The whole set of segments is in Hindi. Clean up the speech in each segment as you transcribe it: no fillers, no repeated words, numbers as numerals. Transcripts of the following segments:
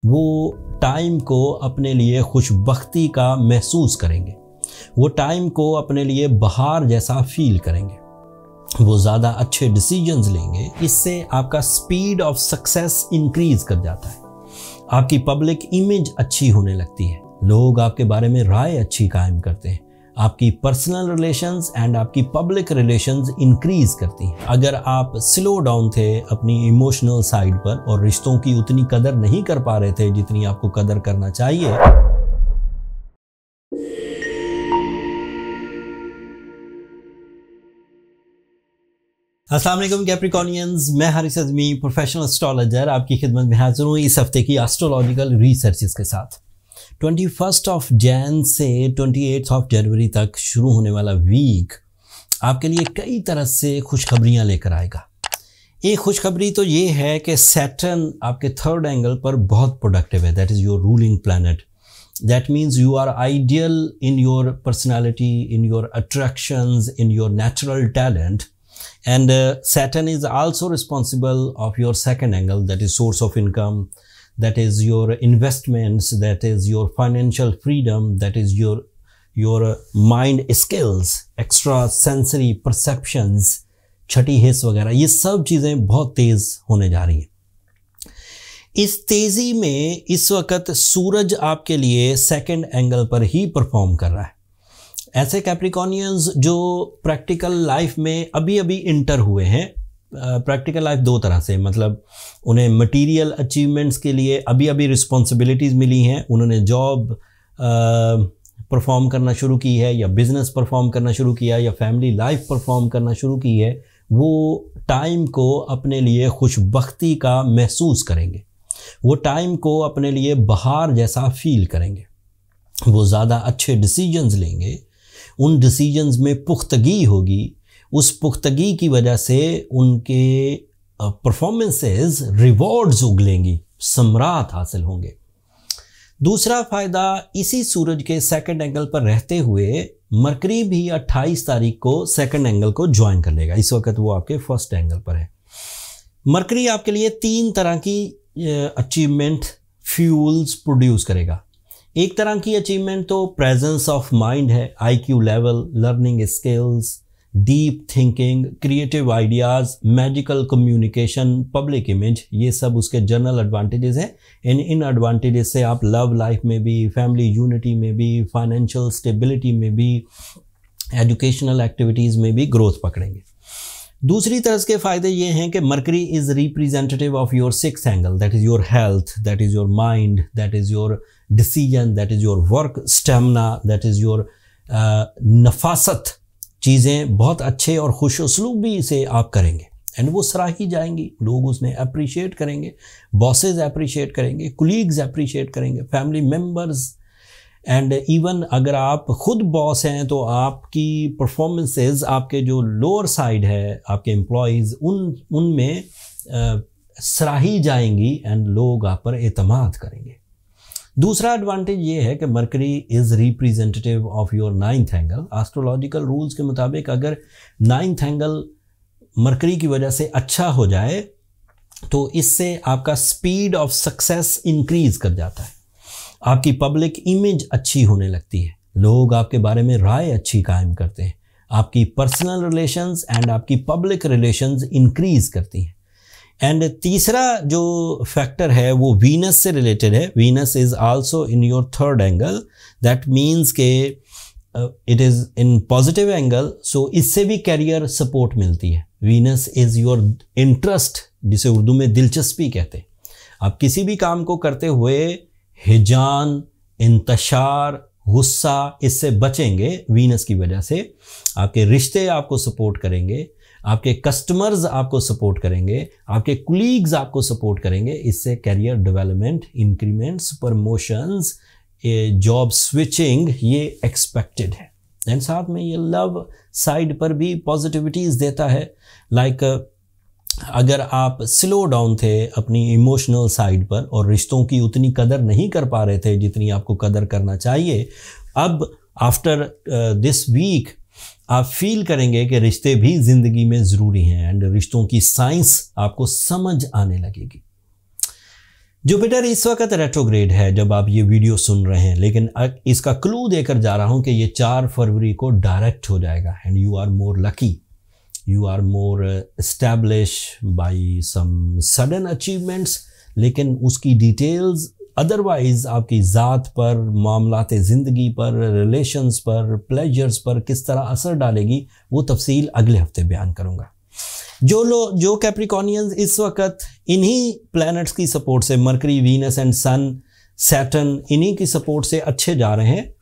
वो टाइम को अपने लिए खुशबख्ती का महसूस करेंगे, वो टाइम को अपने लिए बहार जैसा फील करेंगे, वो ज़्यादा अच्छे डिसीजंस लेंगे। इससे आपका स्पीड ऑफ सक्सेस इंक्रीज कर जाता है, आपकी पब्लिक इमेज अच्छी होने लगती है, लोग आपके बारे में राय अच्छी कायम करते हैं, आपकी पर्सनल रिलेशंस एंड आपकी पब्लिक रिलेशंस इंक्रीज करती हैं। अगर आप स्लो डाउन थे अपनी इमोशनल साइड पर और रिश्तों की उतनी कदर नहीं कर पा रहे थे जितनी आपको कदर करना चाहिए, अस्सलाम वालेकुम कैप्रिकॉर्नियंस, मैं हारिस अज़मी प्रोफेशनल एस्ट्रोलॉजर आपकी खिदमत में हाजिर हूँ इस हफ्ते की एस्ट्रोलॉजिकल रिसर्चेस के साथ। 21 जैन से 28 जनवरी तक शुरू होने वाला वीक आपके लिए कई तरह से खुशखबरियाँ लेकर आएगा। एक खुशखबरी तो ये है कि सैटर्न आपके थर्ड एंगल पर बहुत प्रोडक्टिव है, that is your ruling planet. That means you are ideal in your personality, in your attractions, in your natural talent. And Saturn is also responsible of your second angle, that is source of income, that is your investments, that is your financial freedom, that is your mind skills, extra sensory perceptions, छठी हिस्स वगैरह, ये सब चीज़ें बहुत तेज़ होने जा रही हैं। इस तेज़ी में इस वक्त सूरज आपके लिए सेकंड एंगल पर ही परफॉर्म कर रहा है। ऐसे कैप्रिकॉर्नियंस जो प्रैक्टिकल लाइफ में अभी अभी इंटर हुए हैं, प्रैक्टिकल लाइफ दो तरह से, मतलब उन्हें मटेरियल अचीवमेंट्स के लिए अभी अभी रिस्पॉन्सिबिलिटीज़ मिली हैं, उन्होंने जॉब परफॉर्म करना शुरू की है या बिज़नेस परफॉर्म करना शुरू किया या फैमिली लाइफ परफॉर्म करना शुरू की है, वो टाइम को अपने लिए खुशबख्ती का महसूस करेंगे, वो टाइम को अपने लिए बहार जैसा फील करेंगे, वो ज़्यादा अच्छे डिसीजंस लेंगे, उन डिसीजंस में पुख्तगी होगी, उस पुख्तगी की वजह से उनके परफॉर्मेंसेस रिवॉर्ड्स उगलेंगी, सम्राट हासिल होंगे। दूसरा फ़ायदा, इसी सूरज के सेकंड एंगल पर रहते हुए मरकरी भी 28 तारीख को सेकंड एंगल को ज्वाइन कर लेगा। इस वक्त वो आपके फर्स्ट एंगल पर है। मरकरी आपके लिए 3 तरह की अचीवमेंट फ्यूल्स प्रोड्यूस करेगा। एक तरह की अचीवमेंट तो प्रेजेंस ऑफ माइंड है, IQ level, learning skills, deep thinking, creative ideas, magical communication, public image, ये सब उसके जनरल एडवांटेजेस हैं। इन एडवांटेजेस से आप लव लाइफ में भी, फैमिली यूनिटी में भी, फाइनेंशियल स्टेबिलिटी में भी, एजुकेशनल एक्टिविटीज़ में भी ग्रोथ पकड़ेंगे। दूसरी तरह के फ़ायदे ये हैं कि Mercury is representative of your sixth angle, that is your health, that is your mind, that is your decision, that is your work stamina, that is your नफासत। चीज़ें बहुत अच्छे और खुश उसलूबी से आप करेंगे एंड वो सराही जाएंगी, लोग उसमें अप्रिशिएट करेंगे, बॉसेस अप्रिशिएट करेंगे, कुलीग्स अप्रिशिएट करेंगे, फैमिली मेम्बर्स, एंड इवन अगर आप खुद बॉस हैं तो आपकी परफॉर्मेंसेस, आपके जो लोअर साइड है, आपके एम्प्लॉयज़, उनमें सराही जाएंगी एंड लोग आप पर एतमाद करेंगे। दूसरा एडवांटेज ये है कि Mercury is representative of your 9th angle. Astrological rules के मुताबिक अगर 9th एंगल मरकरी की वजह से अच्छा हो जाए तो इससे आपका स्पीड ऑफ सक्सेस इंक्रीज कर जाता है, आपकी पब्लिक इमेज अच्छी होने लगती है, लोग आपके बारे में राय अच्छी कायम करते हैं, आपकी पर्सनल रिलेशंस एंड आपकी पब्लिक रिलेशंस इंक्रीज करती हैं। एंड तीसरा जो फैक्टर है वो वीनस से रिलेटेड है। Venus is also in your third angle, that means के it is in positive angle, so इससे भी कैरियर सपोर्ट मिलती है। वीनस इज़ योर इंटरेस्ट, जिसे उर्दू में दिलचस्पी कहते हैं। आप किसी भी काम को करते हुए हिजान, इंतशार, गुस्सा, इससे बचेंगे वीनस की वजह से। आपके रिश्ते आपको सपोर्ट करेंगे, आपके कस्टमर्स आपको सपोर्ट करेंगे, आपके कुलीग्स आपको सपोर्ट करेंगे। इससे career development, increments, promotions, job switching ये एक्सपेक्टेड है। एंड साथ में ये लव साइड पर भी पॉजिटिविटीज़ देता है। लाइक अगर आप स्लो डाउन थे अपनी इमोशनल साइड पर और रिश्तों की उतनी कदर नहीं कर पा रहे थे जितनी आपको कदर करना चाहिए, अब आफ्टर दिस वीक आप फील करेंगे कि रिश्ते भी ज़िंदगी में ज़रूरी हैं एंड रिश्तों की साइंस आपको समझ आने लगेगी। जुपिटर इस वक्त रेट्रोग्रेड है जब आप ये वीडियो सुन रहे हैं, लेकिन इसका क्लू देकर जा रहा हूं कि ये 4 फरवरी को डायरेक्ट हो जाएगा and you are more lucky, you are more establish by some sudden achievements. लेकिन उसकी डिटेल्स अदरवाइज आपकी ज़ात पर, मामलाते ज़िंदगी पर, रिलेशंस पर, प्लेजर्स पर किस तरह असर डालेगी वो तफसील अगले हफ्ते बयान करूँगा। जो कैप्रिकॉर्नियंस इस वक्त इन्हीं प्लैनेट्स की सपोर्ट से, Mercury, Venus and Sun, Saturn, इन्हीं की सपोर्ट से अच्छे जा रहे हैं,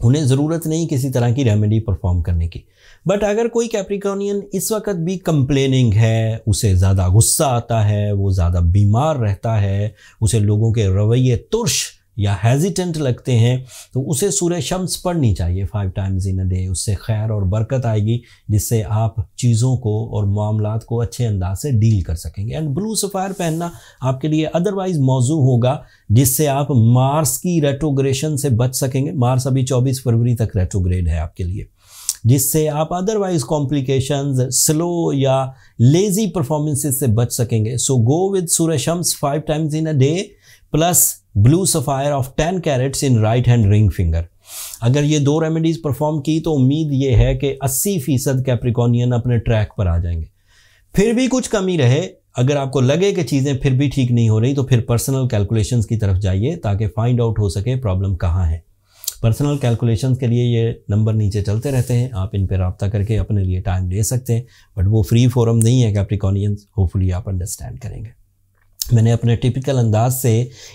उन्हें ज़रूरत नहीं किसी तरह की रेमेडी परफॉर्म करने की। बट अगर कोई कैप्रिकॉर्नियन इस वक्त भी कंप्लेनिंग है, उसे ज़्यादा गुस्सा आता है, वो ज़्यादा बीमार रहता है, उसे लोगों के रवैये तुर्श या हेजिटेंट लगते हैं, तो उसे सूरह शम्स पढ़नी चाहिए 5 टाइम्स इन अ डे। उससे खैर और बरकत आएगी, जिससे आप चीज़ों को और मामलात को अच्छे अंदाज से डील कर सकेंगे। एंड ब्लू सफ़ायर पहनना आपके लिए अदरवाइज़ मौजू होगा, जिससे आप मार्स की रेट्रोग्रेशन से बच सकेंगे। मार्स अभी 24 फरवरी तक रेट्रोग्रेड है आपके लिए, जिससे आप अदरवाइज कॉम्प्लिकेशंस, स्लो या लेजी परफॉर्मेंसेस से बच सकेंगे। सो गो विद सूरह शम्स 5 times in a day plus blue sapphire of 10 carats in right hand ring finger. अगर ये 2 रेमेडीज़ परफॉर्म की तो उम्मीद ये है कि 80% कैप्रिकॉर्नियन अपने ट्रैक पर आ जाएंगे। फिर भी कुछ कमी रहे, अगर आपको लगे कि चीज़ें फिर भी ठीक नहीं हो रही, तो फिर पर्सनल कैलकुलेशंस की तरफ जाइए ताकि फाइंड आउट हो सके प्रॉब्लम कहाँ है। पर्सनल कैलकुलेशंस के लिए ये नंबर नीचे चलते रहते हैं, आप इन पर रब्ता करके अपने लिए टाइम ले सकते हैं, बट वो फ्री फोरम नहीं है कैप्रिकॉर्नियंस। होपफुली आप अंडरस्टैंड करेंगे। मैंने अपने टिपिकल अंदाज से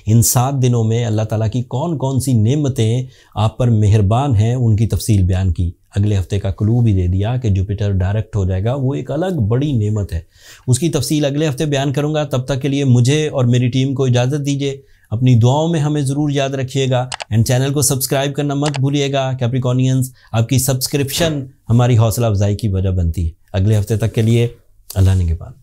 इन 7 दिनों में अल्लाह ताला की कौन कौन सी नेमतें आप पर मेहरबान हैं उनकी तफसील बयान की। अगले हफ्ते का क्लू भी दे दिया कि जुपिटर डायरेक्ट हो जाएगा, वो एक अलग बड़ी नेमत है, उसकी तफसील अगले हफ्ते बयान करूँगा। तब तक के लिए मुझे और मेरी टीम को इजाज़त दीजिए। अपनी दुआओं में हमें ज़रूर याद रखिएगा एंड चैनल को सब्सक्राइब करना मत भूलिएगा। कैप्रिकॉर्नियंस, आपकी सब्सक्रिप्शन हमारी हौसला अफजाई की वजह बनती है। अगले हफ्ते तक के लिए अल्लाह निगहबान।